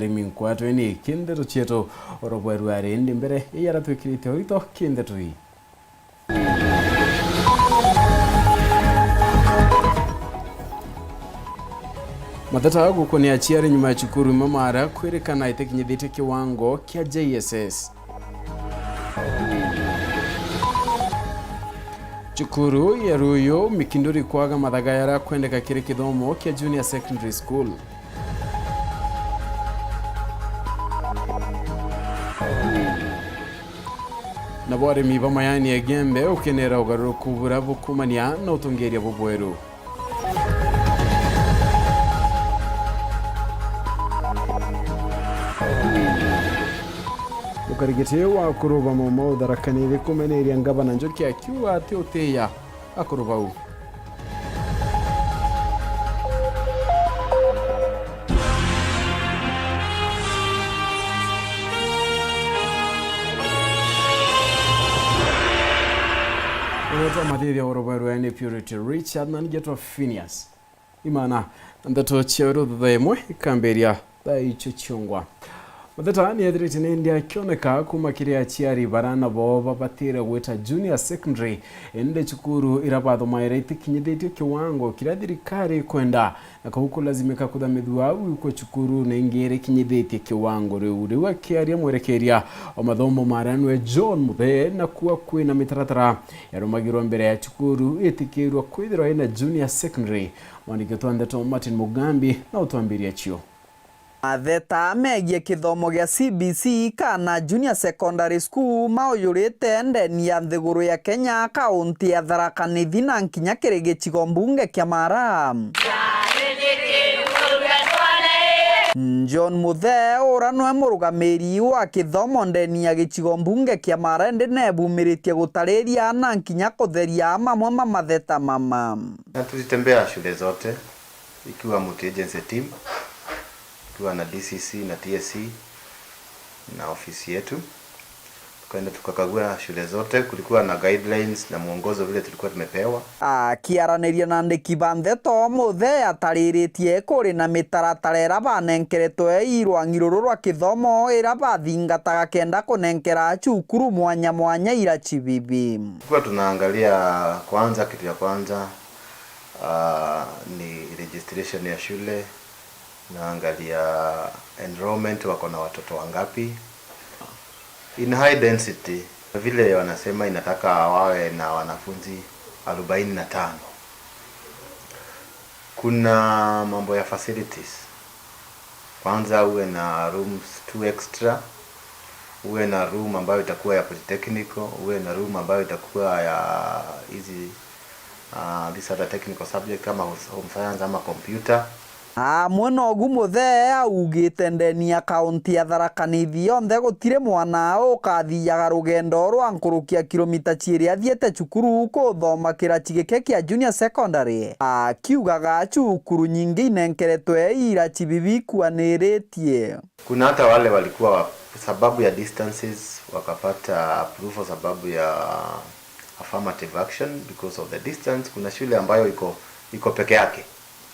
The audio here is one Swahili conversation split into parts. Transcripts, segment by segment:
Minkwatwe ni Nteto cheto Weru ndi mbere yara twikirite orito Nteto hii. Matata guko ni achiari nyuma ya chukuru IMAANA kwerekana itekinyithite kiwango kia JSS. Chukuru ya Ruyo mikinduri kwaga mathagayara kwendeka kiri kithomo kia junior secondary school. Na bware miba mayani ya gembe ukenera ugaruku burabu kumania na utongeria Weru. Ukarigite wa kuruba momo udarakanire kumeneria ngabana njoki akiwa ati uteya akuruba u. Unato madhiri Weru ni Purity Richard na nigeto PHINEAS. IMAANA Nteto cheru dhemwe ikamberia da icho chungwa. Matata ni edriti n'india kioneka kumakiria achiari barana bo babatire gweta junior secondary ende chukuru irabatho maire itikinyithitio kiwango kiria thirikari kwenda na kahuko lazimika kuthamithua uko chukuru na ingire kinyithitio kiwango riu akiaria mwerekeria o mathomo maranwe John Muthe na kuwa kwina mitaratara yarumagirwo mbere ya chukuru itikirwa kwithirwa ina junior secondary wandigetwa Nteto Martin Mugambi na utwambiria chio. Theta megie kithomo gya CBC kana junior secondary school maoyurite ndeni ya nthiguru ya Kenya kaunti ya Thaa na nkinya kiri gicigo mbunge kia Mara. John Muthe uranwe murugamiri wa kithomo ndeni ya gicigo mbunge kia Mara ndi nebumiritie gutariria na nkinya kutheria mamwe matheta mama. Na tulitembea shule zote ikiwa multi agency team tukiwa na DCC na TSC na ofisi yetu, tukaenda tukakagua shule zote. Kulikuwa na guidelines na mwongozo vile tulikuwa tumepewa. Kiaraniria na ndiki ba Nteto Muthe atariritie kuri na mitaratara ira banenkeretwe irwangiro rwa kithomo ira bathingataga kenda kunenkera chukuru mwanya ira chibibi. Tulikuwa tunaangalia kwanza, kitu ya kwanza ni registration ya shule. Naangalia enrollment, wako na watoto wangapi in high density. Vile wanasema inataka wawe na wanafunzi 45. Kuna mambo ya facilities. Kwanza uwe na rooms 2 extra, uwe na room ambayo itakuwa ya polytechnical, uwe na room ambayo itakuwa ya hizi these other technical subject kama home science ama computer. Mwena ogu Muthe augite ndeni ya kaunti ya Thaa yonthe gutire mwana ukathiaga rugendo rwa nkurukia kilomita 2 athiete chukuru kuthoma kirachi gike kia junior secondary. Akiugaga chukuru nyingi inenkeretwe irachi bibi kuaniritie. Kuna hata wale walikuwa sababu ya distances wakapata approval sababu ya affirmative action because of the distance. Kuna shule ambayo iko peke yake.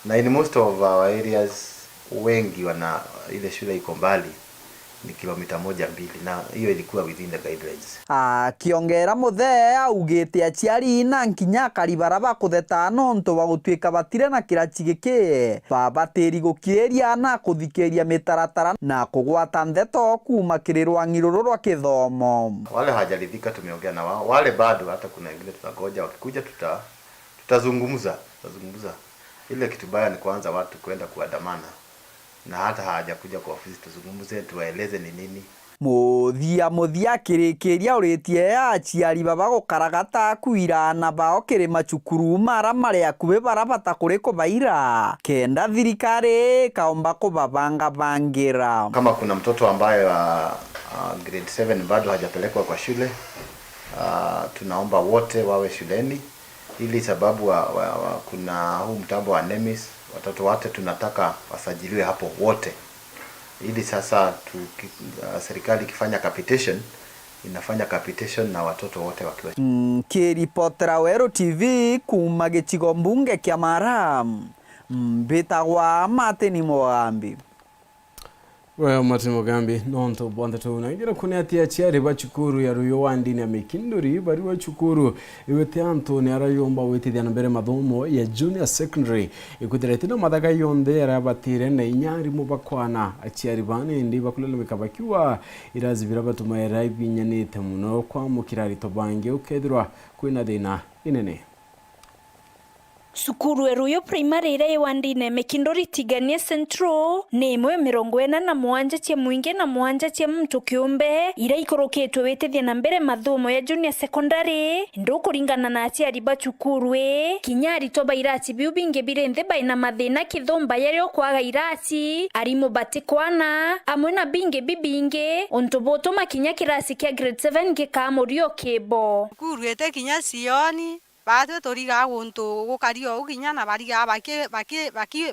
Na in most of our areas wengi wana ile shule iko mbali ni kilomita 1-2 na hiyo ilikuwa within the guidelines. Kiongera Muthe augite achiari na nkinya karibaraba kutheta nonto wa gutwika batire na kirachi giki babateri gukiria na kuthikeria mitaratara na kugwata Nteto kuma kirirwangiro rwa kithomo. Wale hawajaridhika tumeongea na wao, wale bado hata kuna wengine tunagoja wakikuja tutazungumza. Ile kitu baya ni kwanza watu kwenda kuandamana na hata hawajakuja kwa ofisi tuzungumze tuwaeleze ni nini. Muthia kirikiria uritie achiari baba gukaragata kuira na bao kiri machukuru mara mari akuwe barabata kuri kubaira kenda thirikari kaomba kubabanga bangira. Kama kuna mtoto ambaye grade 7 bado hajapelekwa kwa shule, tunaomba wote wawe shuleni ili sababu kuna huu mtambo wa NEMIS, watoto wote tunataka wasajiliwe hapo wote. Ili sasa serikali ikifanya capitation inafanya capitation na watoto wote wakiwa. Kiripotera Weru TV kuma gicigo mbunge kia Mara. Mbitagwa Martin Mugambi. Well, Martin Mugambi, nonto bwanda tuna. Ngira kunetia chiari bachukuru ya ruyo wandini ya mikinduri, bari bachukuru iwete Antoni arayomba wete diana mbere mathomo ya junior secondary. Ikudiretino madhaga yonde ya rabatire na inyari mubakwana. Achiari bane ndi bakulele mikabakiwa. Irazi birabatuma ya raibi nyanete muno kwa mukirari tobange ukedrwa kuina dina inene. Sukuru Weru primary ira iwandine mekindori tigania centro ni imwe 47 cia muingi na 7 cia mtu kiumbe ira ikoroketwe wetethia na mbere mathomo ya junior secondary ndo kuringana na aciari bacukuru kinyari toba irasi biu bingi birenthe baina mathina kithomba yario kwaga irasi arimu batikwana amwe na bingi bibingi ontoboto makinya kirasi kia grade 7 gikamurio kibo sukuru ete kinya sioni batwe toriga guntu gukario uginya na bariga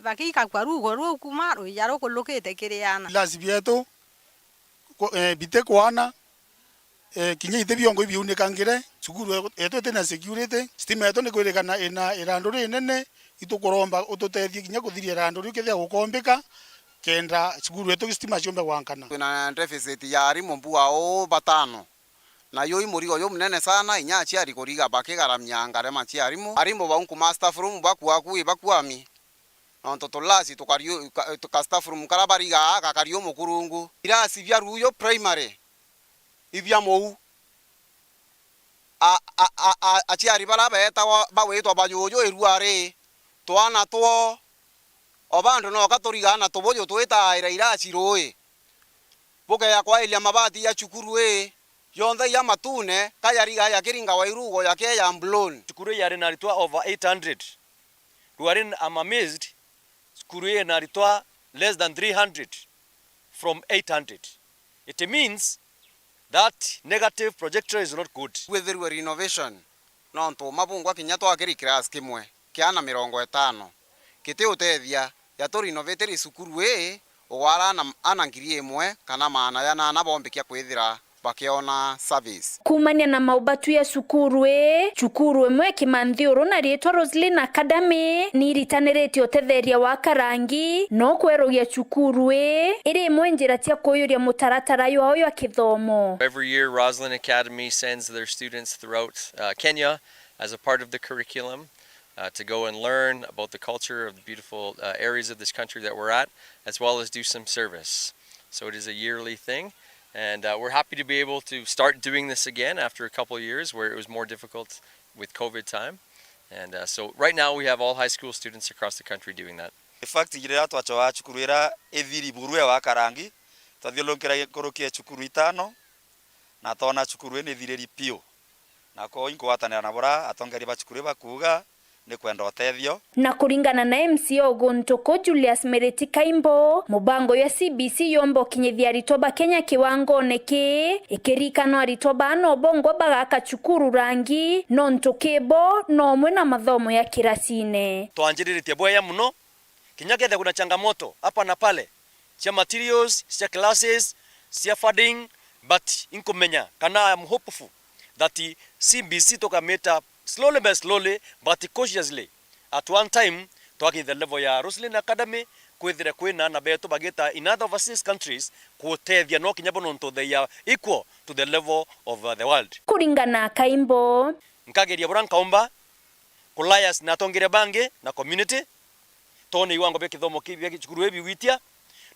baki kakwa rugo rukuma ruyaro kulukite kiriana lasi bieto bite kwana kinya ite biongo biunikangire sukuru eto tena security stima eto ni kwirikana ina irando rinene itukuromba ututethie kinya kuthiria irando rikithia gukombeka kenda sukuru eto stima ciombe wankana na deficit ya arimu mbua batano na yo imurigo yo munene sana inya aciari kuriga bakigaramya ngare maciarimu arimu baunku master room bakuami nonto lasi tuka staff room karabariga kakario mukurungu irasi bya ruyo primary ibya mou aciari barabeta bawetwa bayoyo eruare twana two obando no katoriga na toboyo twetaira irasi roe boke ya kwa ile mabati ya chukuru yonde ya matune kayariga ya kiringa wairugo ya keya mblon skuru yari naritwa over 800 ruarin am amazed skuru yari naritwa less than 300 from 800 it means that negative projector is not good with the renovation nonto mabungwa kinyatwa kiri class kimwe kiana 50 kite utethia ya to renovate sukuru ogwara na anangiri imwe kana maana ya na bombikia kwithira bakiona service kumania na maubatu ya sukuru chukuru imwe kimanthiuru na rietwa Roslyn Academy ni iritanirite utetheria wa karangi no kwerugia chukuru iri imwe njira cia kuyuria mutaratara yo ya kithomo. Every year Roslyn Academy sends their students throughout Kenya as a part of the curriculum to go and learn about the culture of the beautiful areas of this country that we're at, as well as do some service. So it is a yearly thing. And we're happy to be able to start doing this again after a couple of years where it was more difficult with COVID time. And so right now we have all high school students across the country doing that. In fact, ira twachoa chukuru ira ethiri burue wa karangi twathiolokera korokia chukuru itano na tona chukuru ene thireri pio na ko inko watanira na bora atongeri ba chukuru bakuga ni kwenda otethio na kuringana na MCO Gontoko Julius Mereti Kaimbo mubango ya CBC yombo kinyithia ritoba Kenya kiwango neke ikirikano ritoba no bongo bagaka chukuru rangi nonto kebo no mwe na mathomo ya kirasine twanjiriritie boya muno kinyakethe kuna changamoto hapa na pale cia materials cia classes cia funding but inkomenya kana I'm hopeful that CBC tokameta slowly but slowly but cautiously at one time talking the level ya Roslyn Academy kwithira kwina na beto bageta in other overseas countries kutethia no kinyabo nonto they are equal to the level of the world kuringana Kaimbo nkageria bora nkaomba kulayas na tongere bange na community tone iwango be kithomo kibya kichukuru ebi witia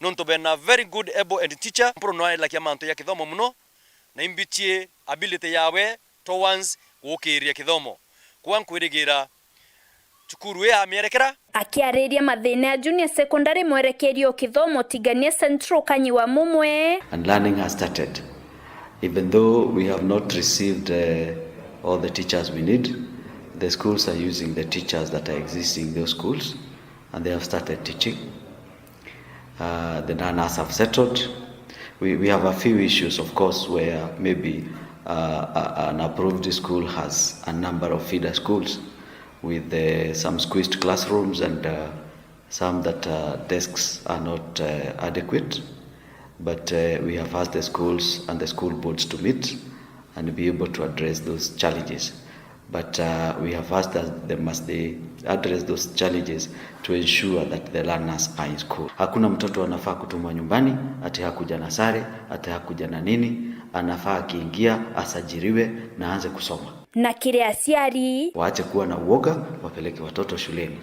nonto be na very good able and teacher pro no like amanto ya kithomo muno na imbitie ability yawe towards gukiria kithomo kwankwirigira chukuru ya mierekera akiareria mathina ya junior secondary mwerekerio kithomo tigania central kanyiwa mumwe and learning has started even though we have not received all the teachers we need. The schools are using the teachers that are existing in those schools and they have started teaching. The learners have settled. We have a few issues, of course, where maybe an approved school has a number of feeder schools with some squeezed classrooms and some that desks are not adequate. But we have asked the schools and the school boards to meet and be able to address those challenges. but we have asked that they must address those challenges to ensure that the learners are in school. Hakuna mtoto anafaa kutumwa nyumbani ati hakuja na sare, ati hakuja na nini. Anafaa akiingia asajiriwe na aanze kusoma. Na kile asiari waache kuwa na uoga, wapeleke watoto shuleni.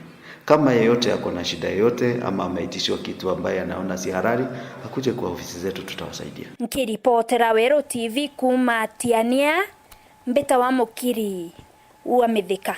Kama yeyote ako na shida yoyote ama ameitishwa kitu ambaye anaona si halali, akuje kwa ofisi zetu, tutawasaidia. Nkiripotera Weru TV kuma Tiania, Mbeta wa Mukiri uametheka.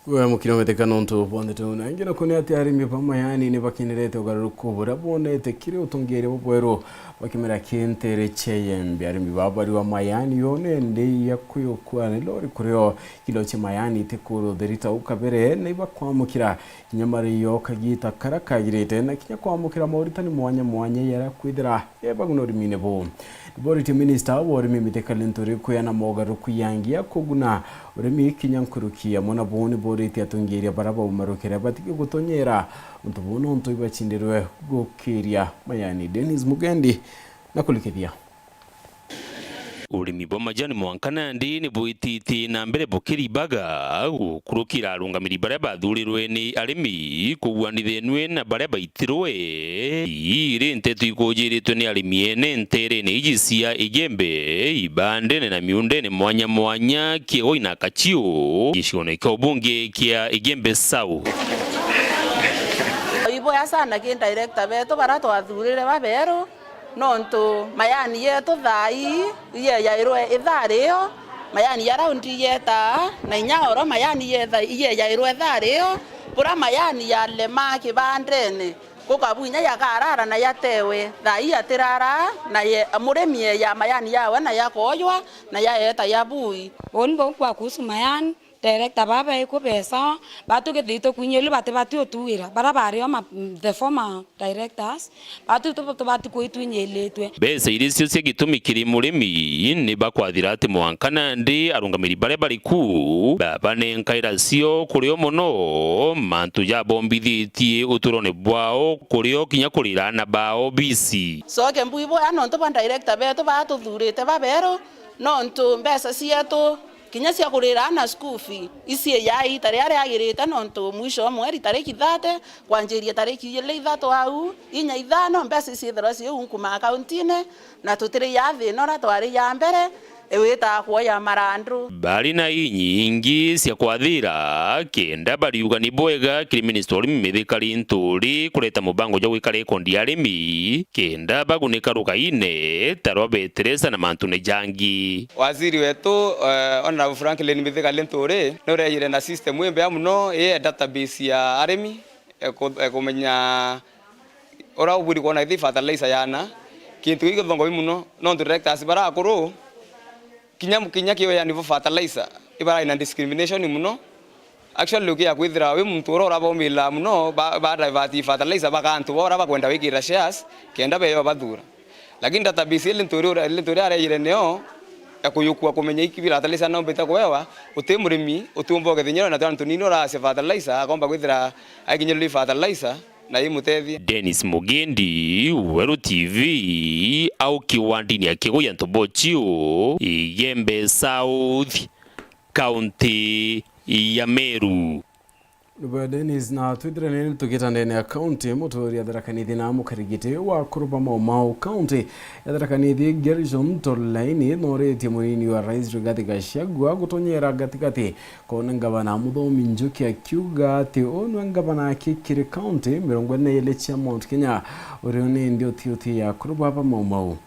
Wa Mukiri uametheka nonto bondete una ngina kone ati arimi pamayani ne bakinirete ugaruko burabonete kire utongere bobwero bakimera kentere cheyembe arimi babari wa mayani yone ndi yakuyo kwa lori kuryo kilo che mayani tekuro derita ukabere ne bakwamukira inyamari yo kagita karakagirete na kinya kwamukira Mauritani mwanya yara kwidira ebagunori minebo Boriti Minister warimi mitekalentore kuyana mogaru kuyangia kuguna urimi kinyankurukia mona boni boriti atungiria baraba umarokera batike gutonyera untubono onto ibachindirwe gokiria mayani Dennis Mugendi na kulikithia urimi bwa majani mwankana ndi ni buititi na mbere bukiri baga kurukira arungamiri bare bathurirwe ni arimi kugwanithenwe na bare baitirwe iri Nteto ikojiritwe ni arimi ene ntere ni ijisia igembe ibande na miunde mwanya kiego ina kachio gicigono kia ubunge kia igembe sau ibo ya sana ki director beto bara twathurire babero nonto mayani yetu Thaa iye yairwe ithario mayani ya raundi yeta na inyaoro mayani yetha iye yairwe thario pura mayani ya lema kibandene kukabunya ya karara na yatewe Thaa atirara na ye muremie ya mayani yawe na yakoywa na ya yeta ya bui onbo kwa kuhusu mayani director baba eko pesa batu ke dito kunyelu batu tuira barabari ama the former directors batu ko itunyeletwe bese irisio cia gitumi kiri murimi ni bakwathira ati mwankana ndi arungamiri bare bariku baba ne nkairacio kurio muno mantu ya bombithitie uturone bwao kurio kinya kurira na bao bisi so kembu ibo anonto ban director beto batu thurite babero nonto mbesa cietu kinya cia kurira na school fee ici ya itare ari agirite nonto mwisho wa mweri tariki 30 kwanjiria tariki 3 au inya ithano mbesa ici thero cio unkuma accountine na tutire ya thino ra twari ya mbere ewita kuoya marandu bali na inyingi cia kwathira kenda bariuga ni bwega kiri ministry mithikari nturi kureta mubango ja gwikara ikondi arimi kenda bagunika rukaine tarwa beteresa na mantu ne jangi waziri wetu Honorable Franklin mithikari nturi no reyire na system wembe amuno database ya arimi kumenya ora uburi kona ithi fertilizer yana kintu igithongo muno no directors bara akuru kinya kiyo ya nivo fertilizer ibara ina discrimination muno actually look ya kwithira we muntu ora bomila muno ba divert fertilizer bakantu ora bakwenda wikira shares kenda beyo bathura lakini database ile ntori ara ile neo akuyukua kumenya ikibira fertilizer no beta kwewa utemurimi utumboge thinyero na tantu nino ra fertilizer akomba kwithira akinyelwe fertilizer na imutethia Dennis Mugendi Weru TV au kiwandini ya Kigoya Ntobochio Igembe South County ya Meru Nuba Dennis na twidire nini tukita ndene ya county motori ya dharakanithi na mukarigite wa kuruba Mau county ya dharakanithi Gershon Tolaini noreti munini wa rais Rigathi Gachagua gutonyera gatikati kona ngabana muthomi Njuki akiuga ati onu ngabana kikiri county 40 cia Mount Kenya urioni ndio tiuti ya kuruba Mau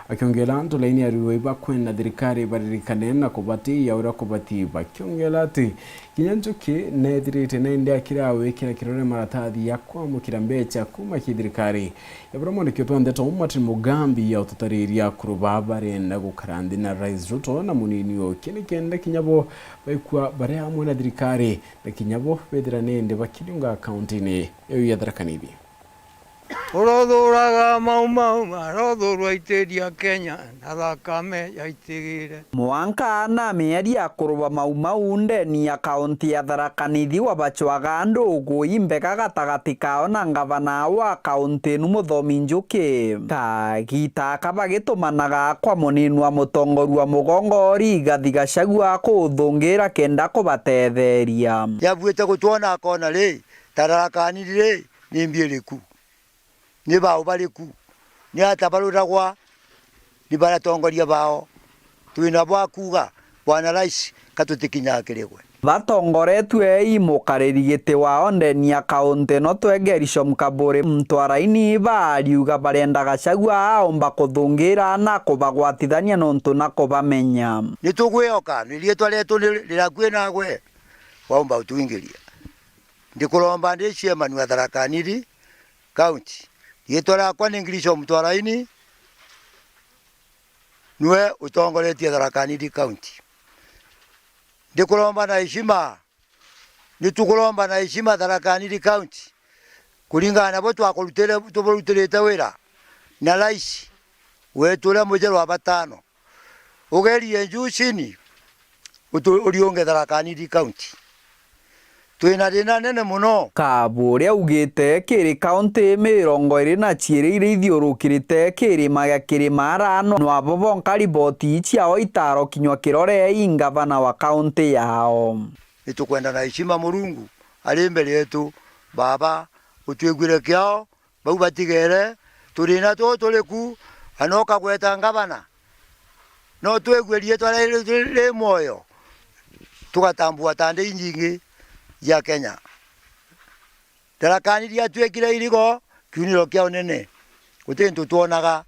akiongela Tolaini ariwe bakwenda thirikari baririkane na kubati ya ura kubati bakiongela ati Njuki nethirite na ndia kirawe kira kirore maratathi ya kwamukira mbecha kuma kithirikari yabromone kyoto Nteto umati mugambi ya ututariria kuruba barenda gukarandi na rais Ruto na munini o kende kinyabo baikwa bare hamwe na thirikari na kinyabo bethira nende bakirunga account ni yo ya dharakanithi Urothuraga mau marothurwa itiria Kenya na thakame yaitigire. Mwanka na mĩeri ya kũrũa mau ndeni ya kaunti ya Tharaka Nithi wabachwaga andũ gwĩimbega gatagatĩ kao na ngavana wa kaunti ĩno Mũthomi Njuki. Kagita kabagĩtũmanaga kwa mũnini wa mũtongoria wa mũgongori Rigathi Gachagua kũthũngĩra kenda kũbatetheria. Yabuĩte gũtuona akona rĩ Tharaka Nithi rĩ nĩ mbiĩrĩku nĩ bao bariku nĩ atabarũragwa nĩ baratongoria bao twina bwa kuga bwana rais katutikinya kirigwe batongoretwe imukariri giti wao ndeni ya kaunti no twegerisho mkaburi mtwaraini bariuga barenda Gachagua aomba kuthungira na kubagwatithania nontu na kubamenya nitugwioka nilietwa letu lirakwena gwe waomba utuingiria ndikulomba ndicie manu wa Tharaka Nithi county yetwa kwa ningirisho mtwaraini nwe utongoretie Tharaka Nithi county ndikulomba na heshima nitukulomba na heshima Tharaka Nithi county kulingana na botu akoruterete wira na rais wetu ule mujero wa batano ugerie njucini urionge Tharaka Nithi county twina thina nene muno. Kaburi augite kiri kaunti 22 iria ithiurukirite kirima gia kirima arano no abobonka riboti ciao itaro kinywa kirore ingavana wa kaunti yao. Nitukwenda na heshima Murungu ari mbere yetu baba utwigwire kiao bau batigere turina turiku anoka gweta ngavana no twegwerie tware moyo tugatambua tande nyingi ya Kenya. Tharaka Nithi atwekire irigo kiuniro kiao nene gutintu tuonaga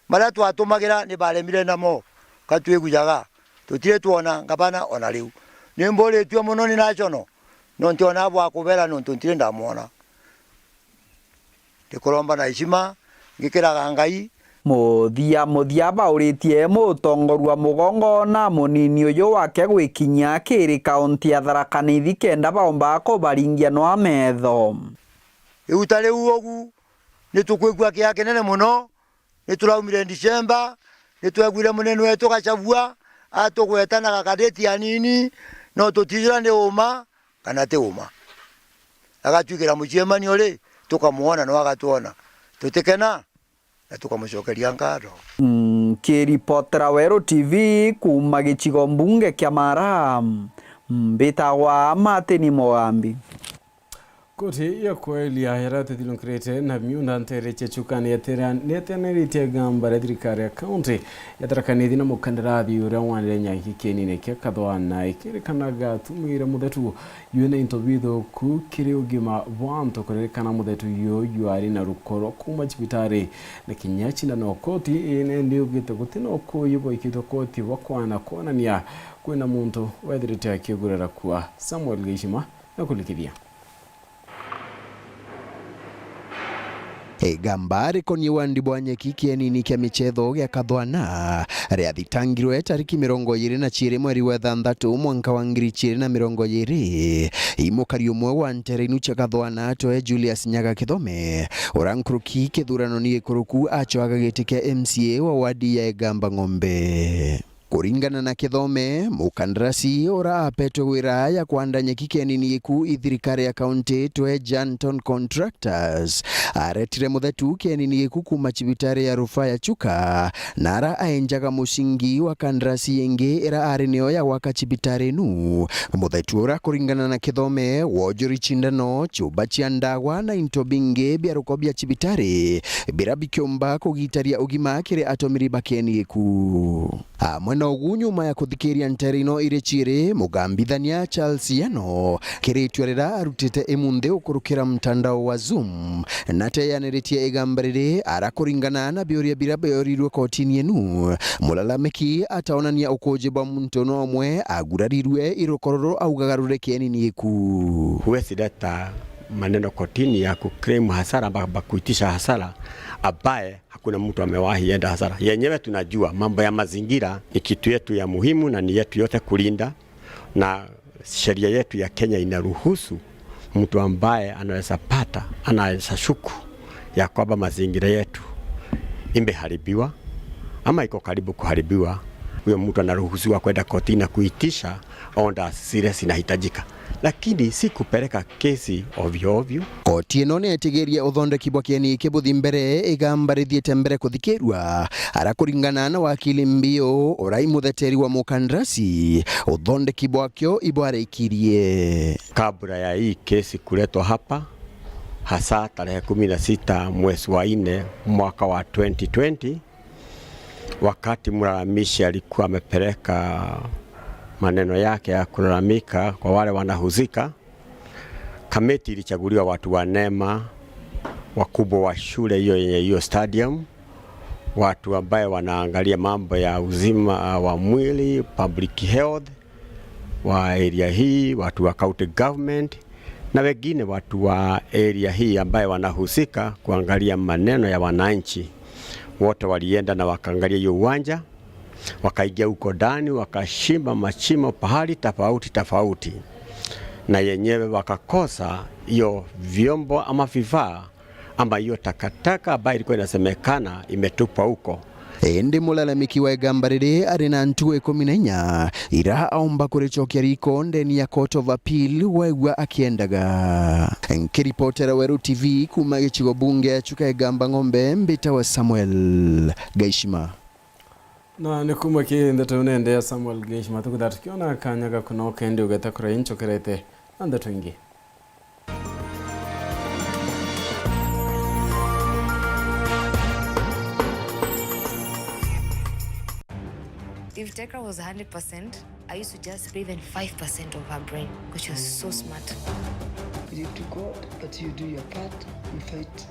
maria twatumagira ni baremire namo katwegujaga tutire tuona ngabana ona riu ni mboretwe muno ni national no ntiona bwa kubera no ntire ndamwona ndikuromba na heshima ngikiraga Ngai muthia bauritie mutongoria wa mugongo na munini uyu wake gwikinya kiri kaunti ya Tharaka Nithi kenda baomba kubaringia no ametho iutare uogu nitukwigwa kia kenene muno nituraumire December nitwegwire munene wetu Gachagua atugwetana kadeti anini no tutijira ni uma kana te uma agatwikira muciemani uri tukamuona no agatuona tutikena na tukamucokeria ngaro. Kiripotera Weru TV kuma gicigo mbunge kia Mara mbitagwa Martin Mogambi. Koti ya kweli ya herate dilonkrete na miunda ntere chechukani ya tenerite gamba ya thirikari ya kaunti ya Tharaka Nithi na mukandarathi uria wanirenya kikenine kia kathwana ikirikanaga tumwire muthetu yuene intobitho ku kiri ugima bwanto kuririkana muthetu yu ari na rukoro kuma cibitari na kinyachi na no koti ine ndi ugite gutino ku yubo ikito koti wakwana kuonania kwina muntu wethirite akigurira kwa Samuel Gishima na kulikithia Gambari koni wandi bwanyeki kienini kia michetho gia kathwana riathitangirwe tariki 22 mweri wa Thanthatu mwaka wa 2020 imukari umwe wa nterenu cha kathwana toe Julius Nyaga Kithome urankuruki kithurano ni gikuruku achoaga giti kia MCA wa wadi ya Gamba Ng'ombe. Kuringana na Kithome mukandarasi ora apetwe wira ya kuandanya kikenini iku ithirikari ya kaunti twe Janton Contractors aretire muthetu kenini iku kuma cibitari ya rufaa ya Chuka nara aenjaga musingi wa kandarasi yengi ira ari nio ya waka cibitari nu muthetu ora kuringana na Kithome wojuri chindano chuba cia ndagwa na into bingi biaruko bia cibitari birabikiomba kugitaria ugima kire atomiri bakeni iku mwena ugu nyuma ya kuthikiria nterino irechire mugambithania Charles Yano kiritwerera arutite emunde ukurukira mtandao wa Zoom na teyaniritie igambarire arakuringana na bioria birabeorirwe kotini enu mulalamiki ataonania ukojeba muntu no omwe agurarirwe irokororo augagarure kienini iku huwezi data maneno kotini ya kuclaim hasara bakuitisha hasara ambaye hakuna mtu amewahi enda hasara. Yenyewe tunajua mambo ya mazingira ni kitu yetu ya muhimu na ni yetu yote kulinda, na sheria yetu ya Kenya inaruhusu mtu ambaye anaweza pata, anaweza shuku ya kwamba mazingira yetu imeharibiwa ama iko karibu kuharibiwa, huyo mtu anaruhusiwa kwenda kotini na kuitisha onda zile zinahitajika, lakini si kupeleka kesi ovyo ovyo. Koti ino netigeria uthondeki bwa kieni kibuthi mbere igambarithiete mbere kuthikirwa arakuringana na wakili mbio urai mutheteri wa mukandarasi uthondeki bwakyo ibwareikirie kabla ya hii kesi kuletwa hapa, hasa tarehe 16 mwezi wa 4 mwaka wa 2020, wakati mlalamishi alikuwa amepeleka maneno yake ya kulalamika kwa wale wanahusika. Kamati ilichaguliwa watu wa NEMA, wakubwa wa shule hiyo yenye hiyo stadium, watu ambaye wanaangalia mambo ya uzima wa mwili, public health wa area hii, watu wa county government na wengine watu wa area hii ambaye wanahusika kuangalia maneno ya wananchi. Wote walienda na wakaangalia hiyo uwanja, wakaingia huko ndani, wakashimba machimo pahali tofauti, na yenyewe wakakosa hiyo vyombo ama vifaa ama hiyo takataka ambayo ilikuwa inasemekana imetupwa huko. Indi mulalamiki wa igambarire ari na ntuwe 14 ira aomba kurichokia riko ndeni ya Court of Appeal waigua akiendaga. Nkiripotera Weru TV kuma gichigo bunge chuka igamba ng'ombe mbita wa Samuel Gaishima. Na nikuma ki Nteto unendea Samuel Gaishima tukudatu kiona kanyaga kunoka ndi ugatakura incho kerete Nteto ingi. If Tekra was 100%, I used to just breathe in 5% of her brain, because she was so smart. You need to God, but you do your part, you fight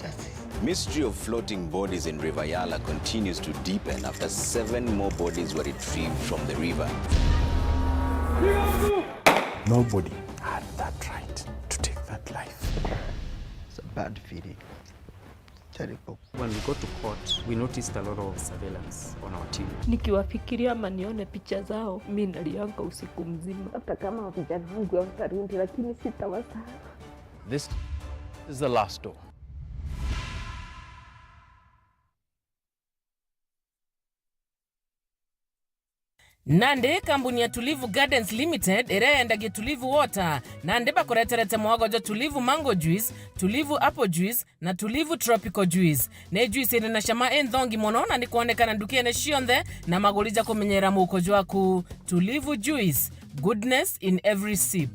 justice. Mystery of floating bodies in River Yala continues to deepen after 7 more bodies were retrieved from the river. Nobody had that right to take that life. It's a bad feeling. Terrible. When we got to court, we noticed a lot of surveillance on our team. Nikiwafikiria ama nione picha zao, mimi nalianka usiku mzima. Hata kama vijana wangu watarudi, lakini sitawasahau. This is the last door. Nande kampuni ya Tulivu Gardens Limited irendagia Tulivu Water nande bakoreterete mwagojo Tulivu Mango Juice, Tulivu Apple Juice na Tulivu Tropical Juice. Ne juice iri na shama enthongi mono na nikuonekana ndukiene cionthe na magulija kumenyera mukojo waku. Tulivu Juice, goodness in every sip.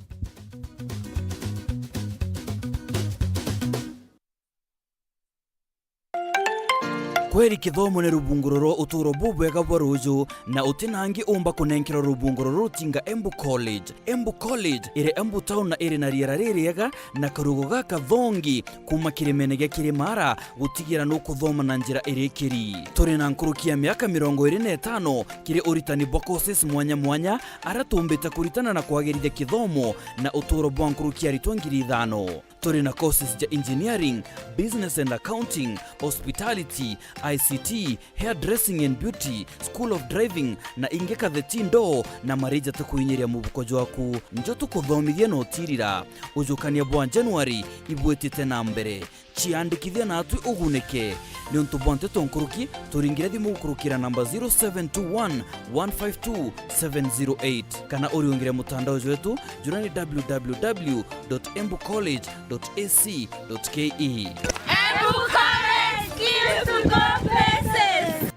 Kweri kithomo ne rubunguroro uturo bubwega bwaruju na utinangi umba kunenkera rubunguroro tinga Embu College. Embu College ire Embu town na ire na riera ririega na karugo gaka thongi kuma kirimene gya Kirimara gutigira no kuthoma na njira irikiri. Turi na nkurukia miaka 25 kiri uritani bwa courses mwanya aratumbita kuritana na kwagirithia kithomo na uturo bwa nkurukia ritwangiri 5. Turi na courses ja engineering, business and accounting, hospitality, ICT, hairdressing and beauty, school of driving na ingeka the tindo na marija tukuinyiria mubukojo waku. Njo tukuthomithia no tirira ujukania bwa January ibwetite na mbere chiandikithia na atu ugunike ni untu bonte tonkuruki turingira thimu gukurukira namba 0721 152 708 kana uriungire mutandao wetu jurani www.embucollege.ac.ke. Embu College, skills to go places.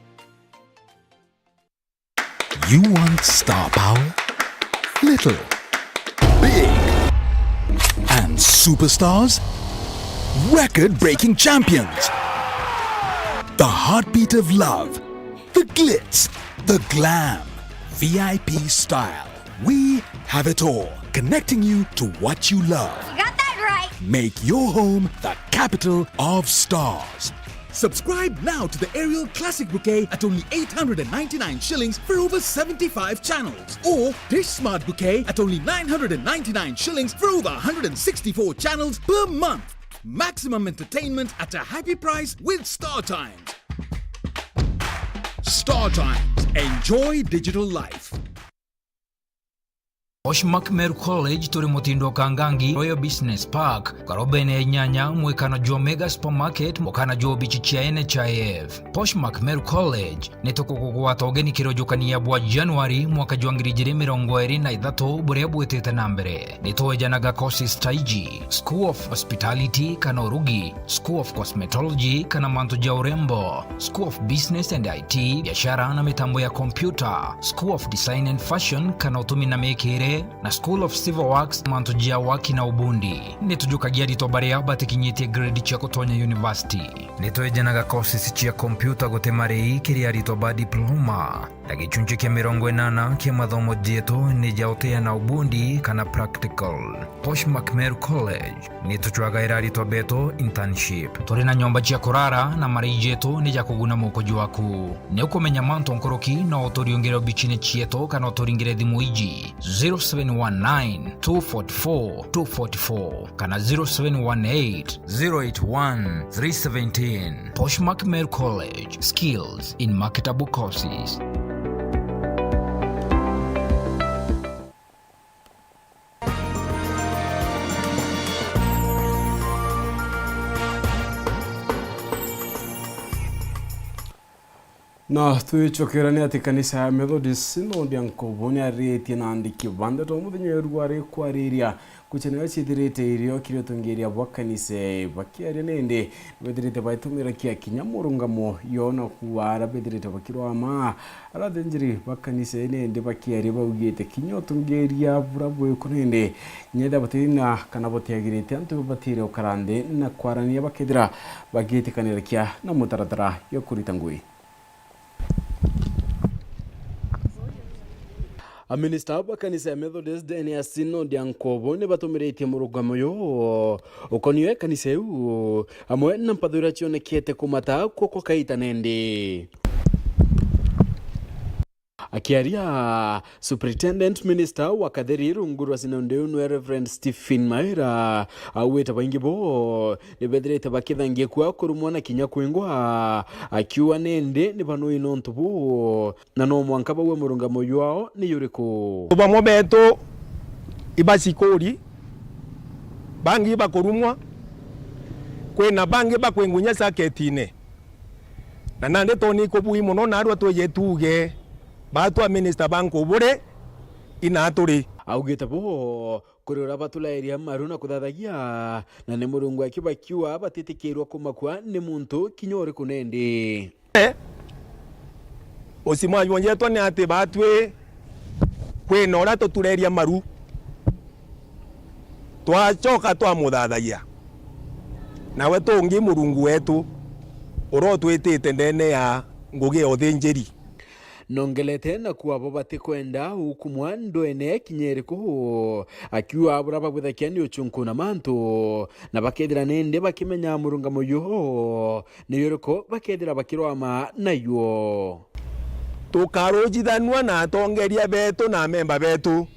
You want star power? Little, big, and superstars? Record-breaking champions. The heartbeat of love. The glitz. The glam. VIP style. We have it all. Connecting you to what you love. You got that right. Make your home the capital of stars. Subscribe now to the Aerial Classic Bouquet at only 899 shillings for over 75 channels. Or Dish Smart Bouquet at only 999 shillings for over 164 channels per month. Maximum entertainment at a happy price with Star Times. Star Times. Enjoy digital life. Poshmark Meru College turi mutindo kangangi Royal Business Park karobene nyanya mwekana jo Mega Supermarket mukana jo bichichia NHIF. Poshmark Meru College nitokugwa togeni kirojukania bwa January mwaka jwangiri 2023 buria bwetete na mbere nitowejanaga courses taiji School of Hospitality kana urugi, School of Cosmetology kana manto ja urembo, School of Business and IT biashara na mitambo ya computer, School of Design and Fashion kana utumi na mekere na School of Civil Works manto jia waki na ubundi nitujukagia ritobaria batikinyite grade chia kutonya university nitoejanaga courses chia computer gotemarei kiria ritoba diploma na gichunje kia 80 kia mathomo jeto ni jaotea na ubundi kana practical. Poshmark Meru College nituchwaga irari tobeto internship turi na nyomba chia kurara na marei jeto ni jakuguna mukoju waku ni ukumenya manto nkoroki na otoriongero bichine chieto kana otoringire thimu iji 0719-244-244 kana 0718-081-317. Poshmark Meru College, skills in marketable courses. Na tuichokirani ati kanisa ya Methodist no ndiankoboni areti na andiki banda to muthinyo rware kwariria kuchenewa chithirite irio kirio tungiria bwa kanisa bakiaria nende bethirite baitumira kia kinyamurungamo yona kuara bethirite bakirwa ma arathenjiri bakanisa nende bakiaria baugite kinyo tungiria burabwe kunende nyeda batina kana botiagirite antu batire ukarande na kwarania bakithira bagite kanira kia na mutaratara yo kuritangui. A minister wa kanisa ya Methodist Denias no ndiankobo ne batumirite murugamo yo ukoniwe kanisa yu amwe na mpadhura chione kiete kumata koko kaita nende akiaria superintendent minister wa kadhiri rungurwa sinondeu Reverend Stephen Maira aweta bangi bo ne bedrete bakithangie kwa kurumona kinya kwingwa akiwa nende ne bano inonto bo na no mwanka bawe murungamo yao ni yuriko bamwe beto ibasikori bangi bakurumwa kwena bangi bakwengunya saketine na nande toni ko bui muno narwa toyetuge batwa minister banko bure inaturi augite bo kurura batula area maruna kuthathagia na ne murungu akibakiwa batitikirwa kumakwa ne muntu kinyore kunende osima yonje to ne ate batwe kwenora to tureria maru twachoka twamuthathagia nawe tungi murungu wetu urotwitite ndene ya ngugi othenjeri nongelete na kuwa babate kwenda hukumwa ndoene kinyere ko akiwa abura baguthakia ni uchunkuna manto na bakedira nende bakimenya murungamo yo ni yoroko bakedira bakirwama nayo tukarojithanwa na tongeria betu na memba betu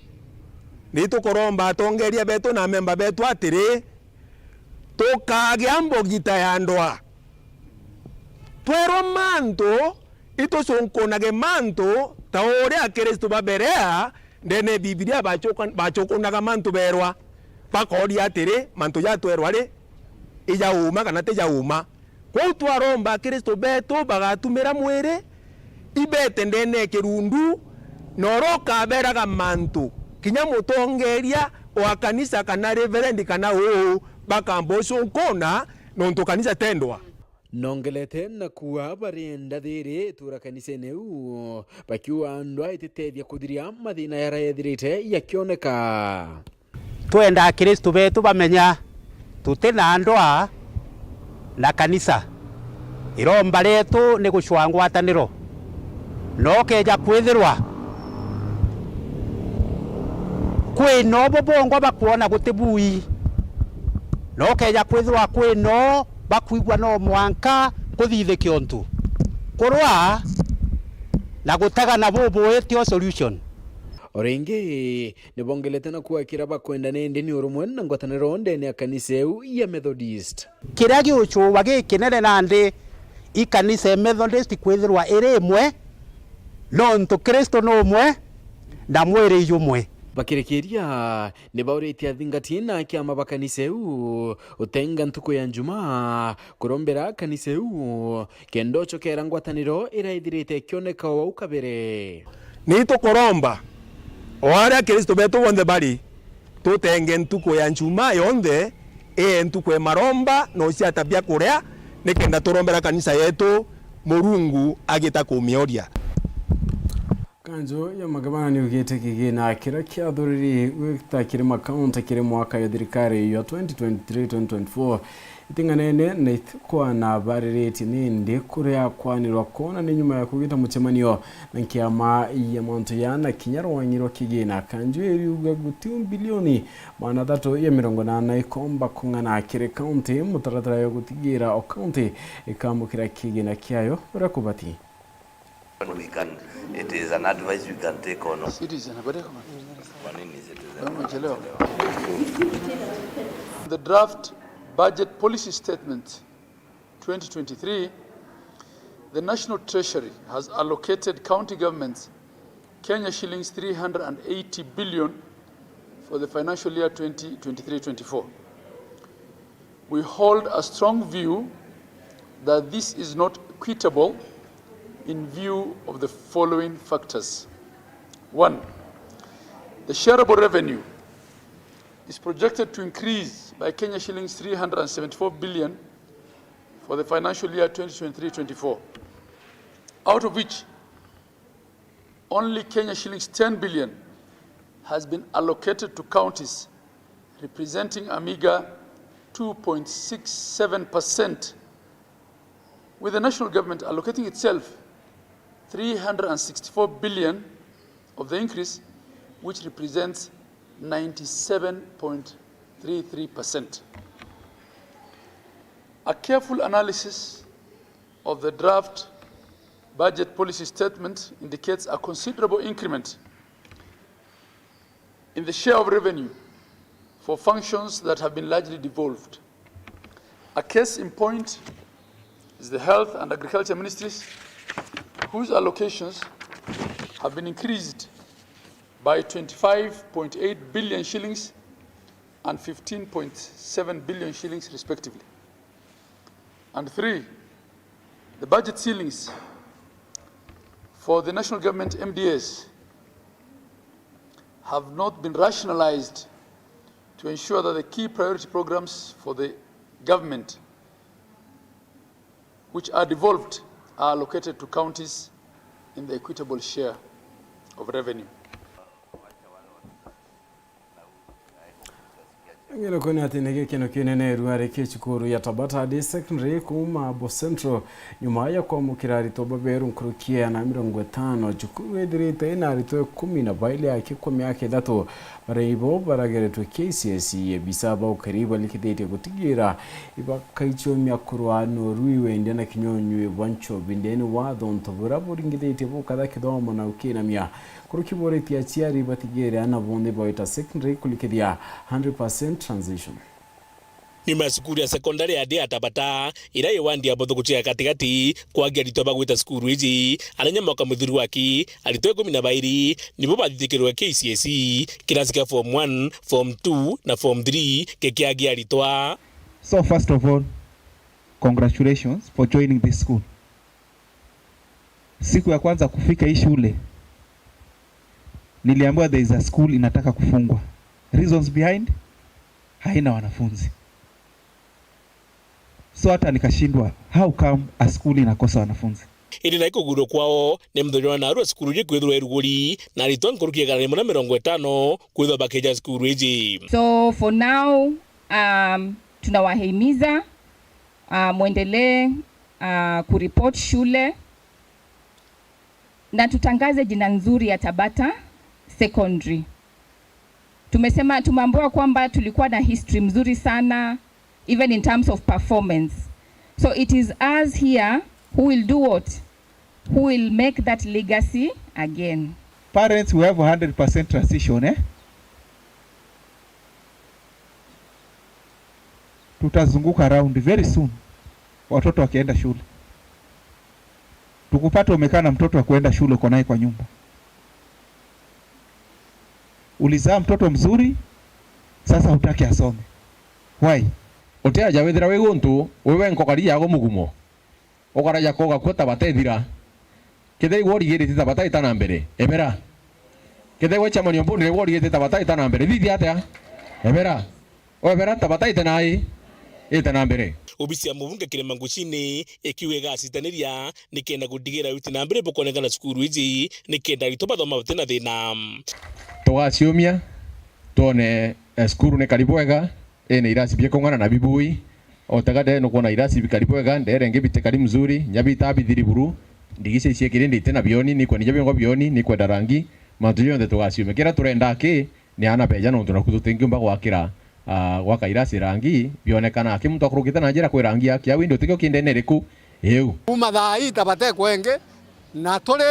ni tukoromba tongeria betu na memba betu atiri tukagya mbogita ya ndoa twero manto ito sonkonage manto taore a Kristo baberea ndene Biblia bachokonaga manto berwa bakori atire manto ya twerwa ri ija uma kana te ja uma kwa twaromba Kristo beto bagatumira mwere ibete ndene kirundu noroka beraga manto kinya mutongeria o kanisa kana reverend kana o bakambo sonkona nonto kanisa tendwa nongelete na kuwa barenda thiri tura kanisa neu bakiwa ndwa ititedia kudhiria mathina ya raethirite yakioneka twenda Kristo betu bamenya tutena ndwa na kanisa iromba letu ni gucwangwa ataniro no keja kwithirwa kwino bobongwa bakuona gutibui no keja kwithirwa kwino bakuigwa no mwanka kuthithe kiontu kurwa na gutaga na bobo etio solution oringi ni bongelete na kuwa kiraba kwenda nende ni urumwe na ngwataniro ndene ya kanisa ya Methodist kiragi uchu wage kinene nande ikanisa Methodist kwithirwa iri imwe no nto Kristo no umwe na mwere yumwe bakirekeria ni bauritia thingatina kiama bakaniseu utenga ntuko ya njuma kurombera kaniseu kendo chokera ngwataniro iraithirite kioneka wa ukabere ni tukoromba oaria Kristo betu wonde bari tutenge ntuko ya njuma yonde ntuko ya maromba no cia tabia kuria nikenda turombera kanisa yetu Murungu agita kumioria kanjo ya magabana ni ugete kigina kira kia thuriri witakire makaunta kire mwaka ya thirikari ya 2023-2024 itinganene na kwa na barireti ninde kuria kwanirwa kona ni nyuma ya kugita muchemanio na kiama ya monto yana kinyarwanyiro kigina kanjo yuga gutiu bilioni mana dato ya 80 ikomba kungana kire county mutaratara yo gutigira o county ikamukira kigina kiayo rakubati. We can, it is an advice we can take on. The draft budget policy statement 2023, the National Treasury has allocated county governments Kenya shillings 380 billion for the financial year 2023-24. We hold a strong view that this is not equitable in view of the following factors. 1. The shareable revenue is projected to increase by Kenya shillings 374 billion for the financial year 2023-24, out of which only Kenya shillings 10 billion has been allocated to counties, representing a meager 2.67%, with the national government allocating itself 364 billion of the increase, which represents 97.33%. A careful analysis of the draft budget policy statement indicates a considerable increment in the share of revenue for functions that have been largely devolved. A case in point is the Health and Agriculture Ministries, whose allocations have been increased by 25.8 billion shillings and 15.7 billion shillings respectively. And 3, the budget ceilings for the national government MDAs have not been rationalized to ensure that the key priority programs for the government which are devolved are allocated to counties in the equitable share of revenue. Ngelo kone atinege kino kinene ruare kechukuru ya Tabata de secondary kuma Bo Central nyuma ya kwa mukirari to baberu nkurukia na 50 chukuru edirite ina rito 10 na baile yake 10 yake dato baraibo baragere to KCSE bisaba ukariba likidete gutigira ibakaicho myakuru no ruiwe ndena kinyonywe bancho bindeni wado ntobura buringidete bukada kidomo na ukina mya kurukibore tiachiari batigere ana bonde boita secondary kulikidia 100% transition. Ni masukuru ya sekondari ya dia Tabata ira iwandia bothukutia katikati kwa gerito bagwita skuru iji arenya mwaka muthuru waki alitoe 12 nibo bathikirwe KCSE kirasika form 1 form 2 na form 3 kekiagi alitwa. So first of all, congratulations for joining this school. Siku ya kwanza kufika hii shule niliambiwa there is a school inataka kufungwa. Reasons behind, haina wanafunzi. So hata nikashindwa, how come a school inakosa wanafunzi? Ili na ikuguro kwao ni mthonywa na arua skuru ji kwithwa eruguri na ritwa nkurukia gara 50 kwithwa bakeja skuru iji. So for now tunawahimiza muendelee kuripoti shule na tutangaze jina nzuri ya Tabata Secondary. Tumeambiwa kwamba tulikuwa na history mzuri sana even in terms of performance. So it is us here who will do what? Who will make that legacy again. Parents, we have 100% transition, Tutazunguka around very soon. Watoto wakienda shule. Tukupata umekaa na mtoto wa kuenda shule uko naye kwa nyumba. ulizaa mtoto mzuri, sasa hutaki asome. Why? Oteaja wethira we guntu wewe nkokari yago mugumo okaraja koga kweta batethira kethei worigirite tabata itana mbere ebera kethei wecha monyo mbonire worigirite tabata itana mbere thithi atia ebera obera tabata itana itana mbere obisia mubunge kirema ngucini ikiwe gasitaniria nikenda gudigira uti na mbere bokoneka na cukuru iji nikenda itoba thoma batena thina togaciumia tone cukuru ne karibu wega ene irasi bie kongana na bibui otagade no kona irasi bikaribu wega ndere ngibite kari mzuri nyabita bithiri buru ndigise cie kirindi tena bioni ni kwani jabyo bioni ni kwenda rangi matuyo nde togaciumia kira turenda ki ni ana beja no tunakutu tengiumba gwakira gwaka irasi rangi bionekana akimuntu akurukite na njira kwi rangi yake awindo tikio kindene riku eu uma thai tabate kwenge na tole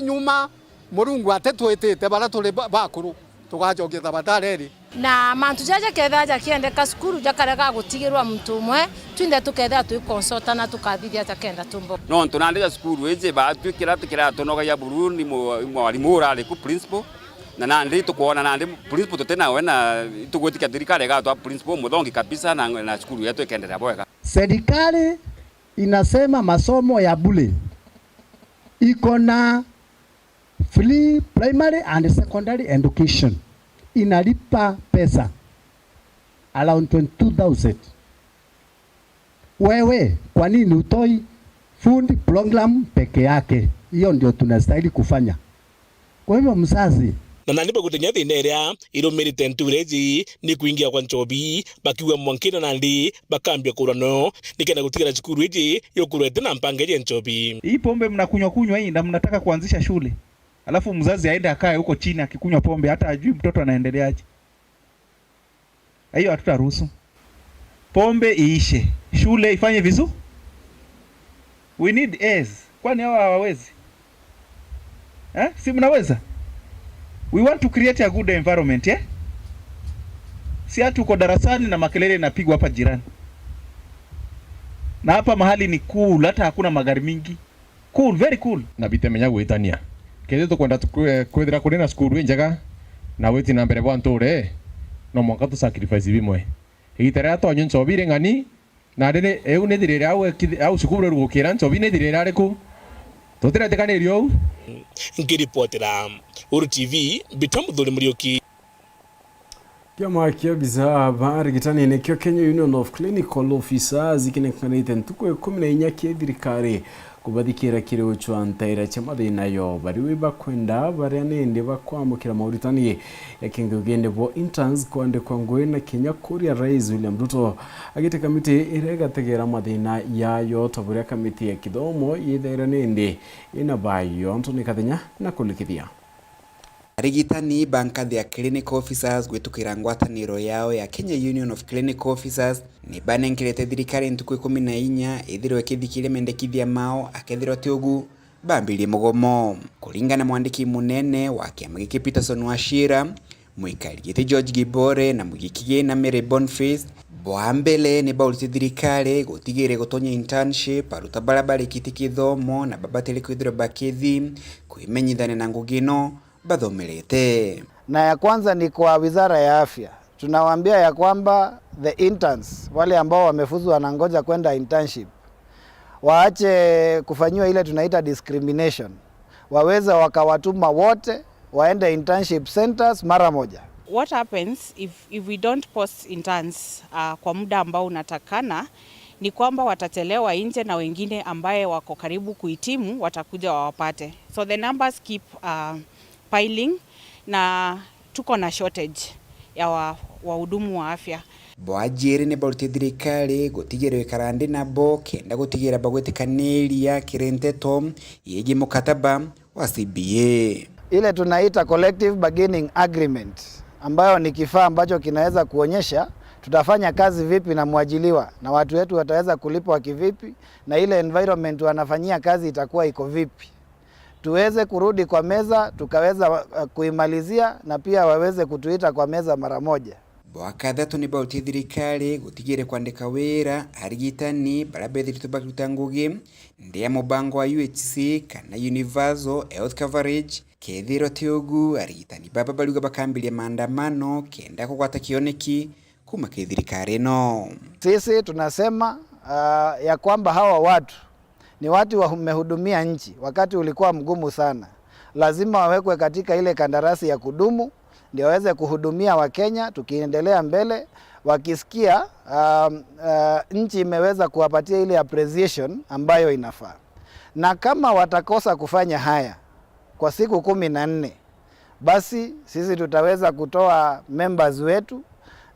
nyuma murungu atetwitite bara tuli bakuru tugacokia tabatareri na mantu jaja ketha jakiendeka cukuru jakarega gutigirwa muntu umwe twinde tuketha twi consulta na tukathithia takenda tumbo no tunandika cukuru ije batwikira tukira tonoga ya buruni mwalimu urale ku principal na nandi tukuona nandi principal tutena wena tugwetika thirikari gatwa principal muthongi kabisa na cukuru yetu ikendelea bwega. Serikali inasema masomo ya bure iko na free primary and secondary education, inalipa pesa around 22,000. Wewe kwa nini utoi food program peke yake? Hiyo ndio tunastahili kufanya. Kwa hivyo mzazi na nandi bagutenya thina iria irumirite ntureji ni kuingia kwa nchobi bakiwa mwankina nandi bakambia kurano nikenda gutigara cukuru iji yokurete na mpangeje nchobi. Hii pombe mnakunywa hii na mnataka kuanzisha shule, alafu mzazi aende akae huko chini akikunywa pombe hata ajui mtoto anaendeleaje. Hiyo hatutaruhusu. Pombe iishe, shule ifanye vizuri. We need A's. Kwani hawa hawawezi? Si mnaweza? We want to create a good environment, eh? Si hatu uko darasani na makelele inapigwa hapa jirani. Na hapa mahali ni cool, hata hakuna magari mingi. Cool, very cool. Na bitemenya gwitania. Kende tukwenda kwethira kuri na cukuru njega na witi na mbere bwanture no mwaka tu sacrifice bimwe. Igitera tonyo ncobire ngani na ndene eu ne dirira au cukuru rugukira ncobi ne dirira riku. Tutira tekanirio ngiripotera Weru TV bitamuthuri murioki kiama kia biza bari gitani nekyo Kenya Union of Clinical Officers ikinekanite ntuko 14 kia thirikari kubathikira kiriu chwa ntaira cha mathina yo bari bakwenda bari nende bakwamukira Mauritania yakingugende bo interns kwande kwa ngwe na Kenya Korea Rais William Ruto agite kamiti irega tegera mathina yayo tabura kamiti ya kithomo yithera nende ina bayo Antoni Kathenya na kulikithia arigitani bankathi ya clinical officers gwitukira ngwataniro yao ya Kenya Union of Clinical Officers ni banenkirete thirikari ntuku 14 ithirwe kithikire mendekithia mao akethirwa tiogu bambirie mugomo kuringana mwandiki munene wa kiama giki Peterson Wachira mwikari giti George Gibore na mugikige na Mary Boniface boambele ni baulite thirikari gutigire gutonya internship aruta barabara kiti kithomo na babatele kwithirwa bakithi kuimenyithana na ngugino bathomerete. Na ya kwanza ni kwa Wizara ya Afya. Tunawaambia ya kwamba the interns wale ambao wamefuzwa wanangoja kwenda internship waache kufanyiwa ile tunaita discrimination. Waweza wakawatuma wote waende internship centers mara moja. What happens if we don't post interns kwa muda ambao unatakana ni kwamba watachelewa nje na wengine ambaye wako karibu kuhitimu watakuja wawapate. So the numbers keep piling na tuko na shortage ya wahudumu wa afya. Boajiri ne borte thirikari gutigire karande nabo kenda gutigira bagwetikaniria Nteto yegi mukataba wa CBA. Ile tunaita collective bargaining agreement ambayo ni kifaa ambacho kinaweza kuonyesha tutafanya kazi vipi na mwajiliwa na watu wetu wataweza kulipwa kivipi na ile environment wanafanyia kazi itakuwa iko vipi. Tuweze kurudi kwa meza tukaweza kuimalizia na pia waweze kutuita kwa meza mara moja. bwakathatu ni bauti thirikari gutigire kwandika wira arigitani barabethirite bakiruta ngugi ndia mubango wa UHC kana Universal Health Coverage kethiro tiogu arigitani baba baluga bakambilia maandamano kenda kugwata kioneki kuma thirikari no. Sisi tunasema ya kwamba hawa watu ni watu wamehudumia nchi wakati ulikuwa mgumu sana. Lazima wawekwe katika ile kandarasi ya kudumu ndio waweze kuhudumia Wakenya tukiendelea mbele, wakisikia nchi imeweza kuwapatia ile appreciation ambayo inafaa. Na kama watakosa kufanya haya kwa siku 14, basi sisi tutaweza kutoa members wetu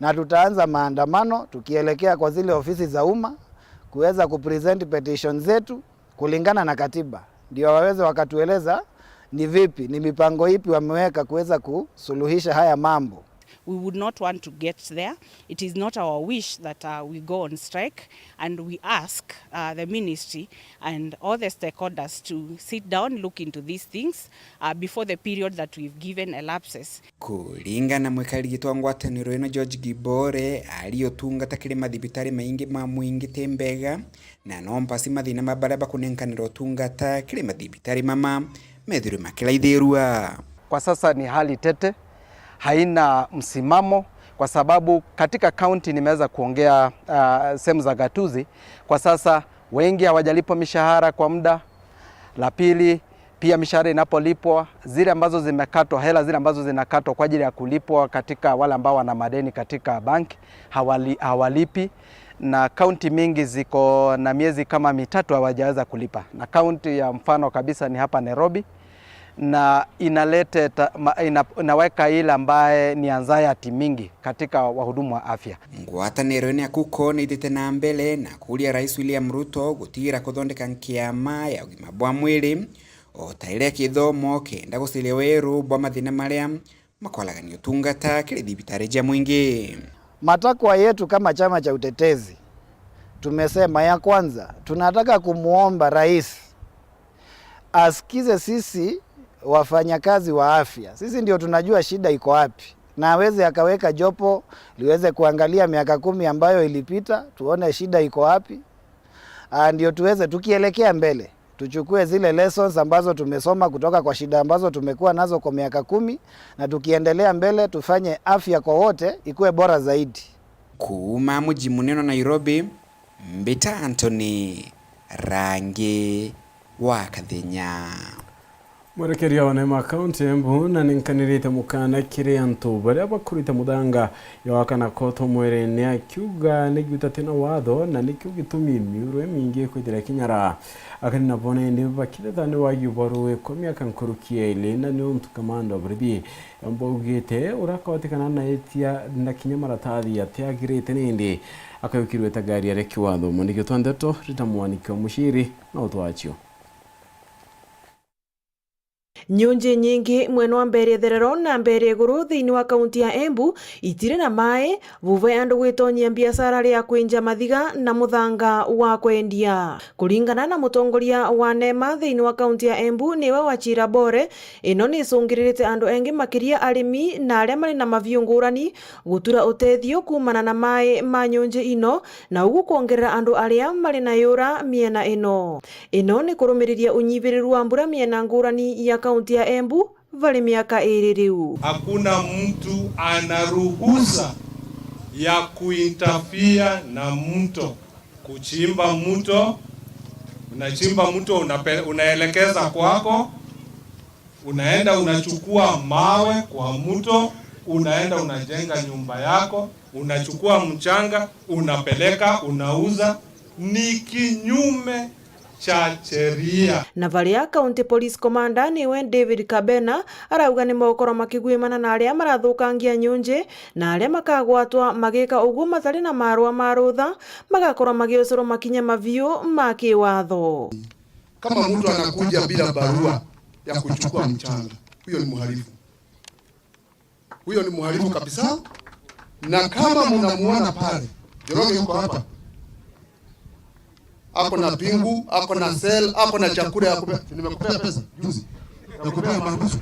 na tutaanza maandamano tukielekea kwa zile ofisi za umma kuweza kupresent petition zetu kulingana na katiba. Ndio waweze wakatueleza ni vipi, ni mipango ipi wameweka kuweza kusuluhisha haya mambo. We would not want to get there. It is not our wish that we go on strike, and we ask the ministry and all the stakeholders to sit down, look into these things before the period that we've given elapses. Kulingana mwekarigitwa ngwataniro ino George Gibore aliyotungata kile mathibitari maingi ma mwingi tembega na nompasi mathina mabaraba kunenkaniro tungata kile mathibitari mama methuru makilaithirua. Kwa sasa ni hali tete, haina msimamo kwa sababu katika county nimeweza kuongea sehemu za gatuzi, kwa sasa wengi hawajalipwa mishahara kwa muda. La pili, pia mishahara inapolipwa zile ambazo zimekatwa, hela zile ambazo zinakatwa kwa ajili ya kulipwa katika wale ambao wana madeni katika banki hawalipi, na kaunti mingi ziko na miezi kama 3 hawajaweza kulipa. Na kaunti ya mfano kabisa ni hapa Nairobi, na inaweka ile ambaye ni anxiety mingi katika wahudumu wa afya. Ngwataniro ni akuko ni itete na mbele na kulia Rais William Ruto gutira kuthondeka nkiama ya ugima bwa mwili otaire kithomo kenda guciria Weru bwa mathina maria makwalaganio tungata kile thibitari ja mwingi. Matakwa yetu kama chama cha utetezi tumesema, ya kwanza tunataka kumuomba rais asikize sisi wafanyakazi wa afya. Sisi ndio tunajua shida iko wapi, na aweze akaweka jopo liweze kuangalia miaka 10 ambayo ilipita, tuone shida iko wapi, ndio tuweze tukielekea mbele tuchukue zile lessons ambazo tumesoma kutoka kwa shida ambazo tumekuwa nazo kwa miaka 10, na tukiendelea mbele tufanye afya kwa wote ikuwe bora zaidi. Kuma mji munene Nairobi, Mbita Anthony, Rangi wa Kathenya. Mwerekeria wa Nema County Embu na ninkanirite mukana kire antu baria bakurite mudanga yawakana koto mwere ne akiuga negutatina watho na nikugitumi miurwe mingi kwithira kinyara akani nabone ndi bakithani wa yubaruwe kwa miaka nkurukie ile na ni muntu kamanda bridi ambogite urakawatikana na etia na kinyamara tathi atiagirite nindi akayukirwe tagari areki watho munigitwa Nteto ritamwanika mushiri na utwachio. Nyunje nyingi mweno wa mbere therero na mbere guru thiini wa kaunti ya Embu itire na mai vuve andu gwitonyia biashara ria kwinja mathiga na muthanga wa kwendia. Kulingana na mutongoria wa Nema thiini wa kaunti ya Embu niwe Wachira Bore, ino ni cungirite andu engi makiria arimi na aria mari na maviu ngurani gutura utethio kumana na mai ma nyunje ino na ugu kuongerera andu aria mari na yura miena ino ni kurumiriria unyiviriru wa mbura miena ngurani ya kaunti ya Embu vali miaka 2 riu. Hakuna mtu anaruhusa ya kuinterfere na mto. Kuchimba mto, unachimba mto unaelekeza kwako, unaenda unachukua mawe kwa mto, unaenda unajenga nyumba yako, unachukua mchanga, unapeleka, unauza, ni kinyume cha sheria. Na valia County Police Commander niwe David Kabena arauga ni mokoro makigwimana na aria marathukangia nyunje na aria makagwatwa magika ugu matari na marua marutha magakorwo magiucoro makinya maviu ma kiwatho. Kama mtu anakuja bila barua ya kuchukua mchanga, huyo ni mhalifu. Huyo ni mhalifu kabisa. Na kama mnamuona pale, Joroge yuko hapa, ako na pingu, ako na sel, ako na chakula ya kupea. Nimekupea pesa juzi, nakupea maruhusu.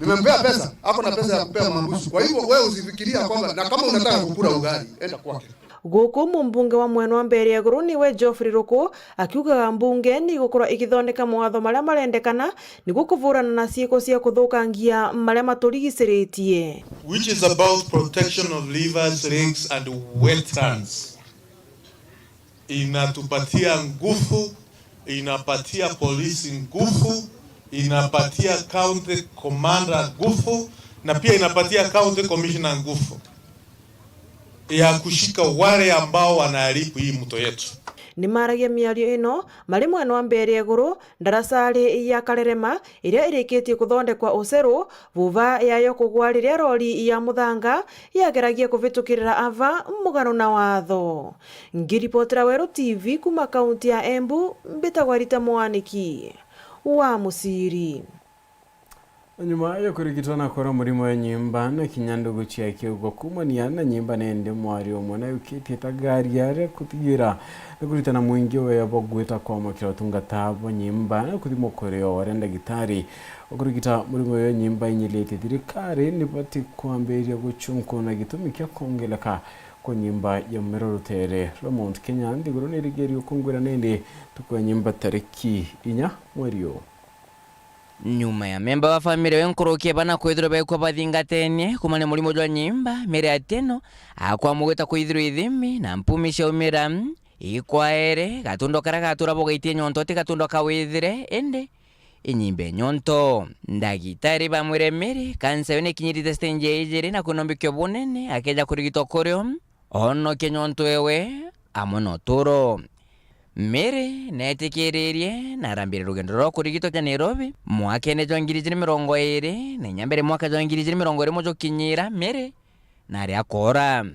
Nimempea pesa, hapo na pesa ya kupea mabusu. Kwa hivyo wewe usifikiria kwamba na kama unataka kukula ugali, enda kwake. Guku mumbunge wa mwena wa mbere iguru niwe Geoffrey Ruku akiugaga mbunge ni gukorwa igithondeka mawatho maria marendekana niguo kuvurana na ciiko cia kuthukangia maria maturigiciritie, which is about protection of rivers, lakes and wetlands. Inatupatia nguvu, inapatia polisi nguvu, inapatia county commander nguvu, na pia inapatia county commissioner nguvu ya kushika wale ambao wanaharibu hii mto yetu. Ni maragia miario ino mari mwena wa mbere iguru ndarasari ya Karerema iria irikitie kuthondekwa Uceru vuva yayo kugwa riria rori ya muthanga yageragia kuvitukirira ava mugano na watho. Ngiripotera Weru TV kuma kaunti ya Embu, mbitagwa Rita Mwaniki wa Musiri. Nyuma ya kurigitana kora murimo ya nyimba na kinyandugu chia kiugo kumania na nyimba nende mwari omwana ukiti tagari yare kutigira kuritana mwingi we yabogweta kwa makira tunga Thaa nyimba na kuthimo koreo warenda gitari okurigita murimo ya nyimba inyilete dirikari nipati kwamberia guchunko na gitumi kya kongeleka kwa nyimba ya URETERI Mount Kenya ndiguru nirigeri ukungwira nende tukwa nyimba tariki inya mwerio. Nyuma ya memba wa family wenkurukie bana kwithiro bekwa bathingatenie kumane mulimo jwa nyimba mere ateno akwa mugeta kwithiro ithimi na mpumisha umira ikwaere gatundo kara gatura bogaitie nyonto ti gatundo kawithire ende inyimbe nyonto ndagitari bamwire mere kansa yone kinyirite stage ijere na kunombikyo bunene akeja kurigito koryo ono kenyonto ewe amono turo mere netikiririe narambire rugendo rwo kurigito ja Nairobi mwakene jwa 2020 na nyambere mwaka jwa 2020 mojo kinyira mere nari akora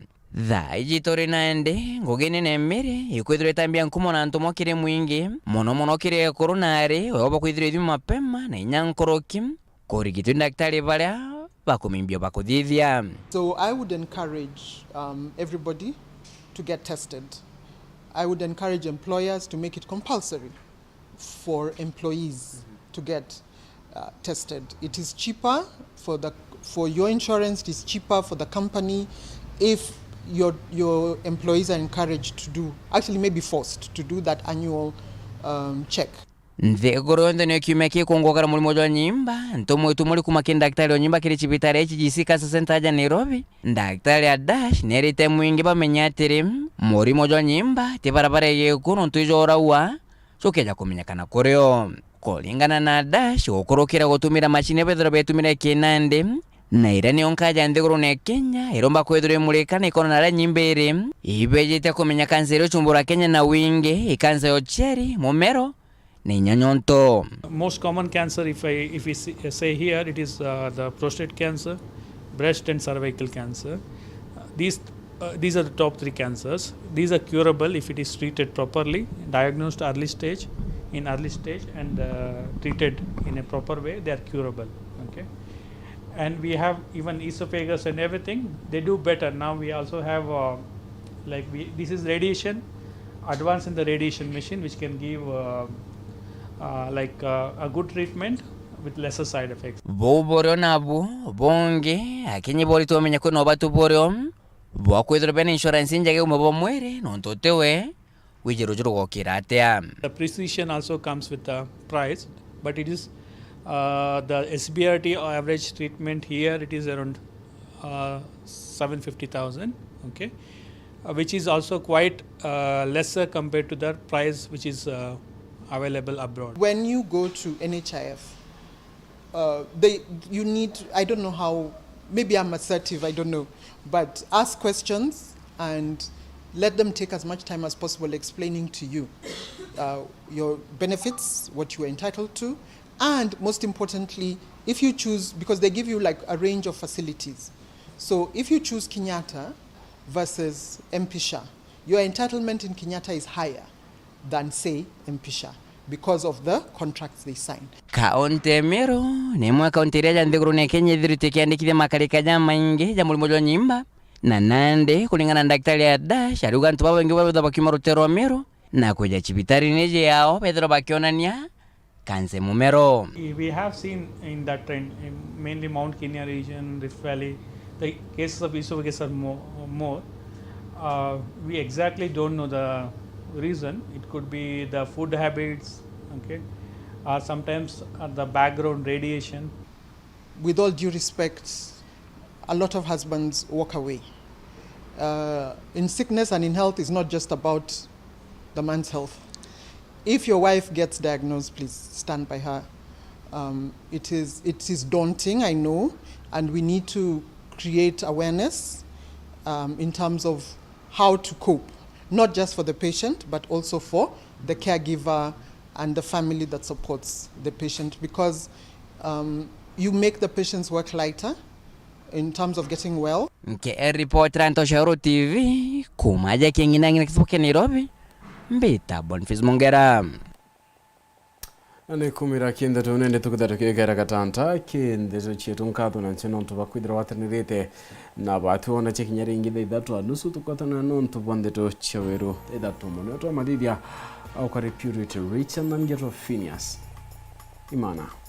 Thaa ijitori naende ngogene ne mere ikwithire tambia nkumo na ntomo kire mwingi mono kire koronari oba kwithire thimu mapema na inyankoroki kurigito daktari baria bakumimbio bakuthithia. So I would encourage everybody to get tested. I would encourage employers to make it compulsory for employees to get tested. It is cheaper for your insurance. It is cheaper for the company if your employees are encouraged to do, actually maybe forced to do that annual check. Nthegoro ndene kiumeki kongogara mulimo jwa nyimba ntomo itumuli kumaki daktari wa nyimba kiri chibitari HGC Cancer Center ja Nairobi daktari adash nerite mwingi bamenya atiri mulimo jwa nyimba tibarabara yekuno ntujora wa sokeja kumenyekana koryo kolingana na dash okorokera gutumira machine bethero betumira kinande na irani onkaja nthegoro ne Kenya iromba kwethire murekana ikona na nyimbere ibejete kumenya kansero chumbura Kenya na wingi ikanza yo cherry momero. Most common cancer, if we say here, it is the prostate cancer, breast and cervical cancer. These are the top 3 cancers. These are curable if it is treated properly, diagnosed early stage, and treated in a proper way. They are curable. Okay, and we have even esophagus and everything. They do better now. We also have this is radiation, advance in the radiation machine, which can give a good treatment with lesser side effects. Boborio nabu bonge akenye bori to menya ko no batu borio bo kwithira ben insurance njage umbo mwere no ntotewe wijirujuru gokiratea. The precision also comes with the price, but it is the SBRT average treatment here it is around 750,000, okay, which is also quite lesser compared to the price which is available abroad. When you go to NHIF, you need, I don't know how, maybe I'm assertive, I don't know, but ask questions and let them take as much time as possible explaining to you your benefits, what you are entitled to, and most importantly, if you choose, because they give you like a range of facilities. So if you choose Kenyatta versus MPSHA, your entitlement in Kenyatta is higher than say MPSHA because of the contracts they signed. Kaunti Meru ni mwa kaunti ya Ntheguru ne Kenya dhirite kiandikithia makarika jama ingi ja mulimo jwa nyimba na nande kulingana na daktari ya dash aruga ntuba wengi wa bakima Rutero Meru na kuja chibitari neje yao Pedro bakionania kanse mumero. We have seen in that trend, in mainly Mount Kenya region, Rift Valley, the cases of esophagus are more. We exactly don't know the reason. It could be the food habits, okay, or sometimes the background radiation. With all due respect, a lot of husbands walk away. In sickness and in health, it's not just about the man's health. If your wife gets diagnosed, please stand by her. It is daunting, I know, and we need to create awareness in terms of how to cope, not just for the patient, but also for the caregiver and the family that supports the patient, because you make the patient's work lighter in terms of getting well. Nke reporter Nteto TV kumaja kingina kisipoke Nairobi mbita Boniface Mongera. Ane kumira kiende tunende tukudatu kegera katanta kiende chetu nkatho na ncheno ntubakwidira watanirite na batu ona chekinyari ingide idatu anusu tukotana nontu bondeto cheweru idatu mono to madidya au kare purity rich and ngeto PHINEAS IMAANA.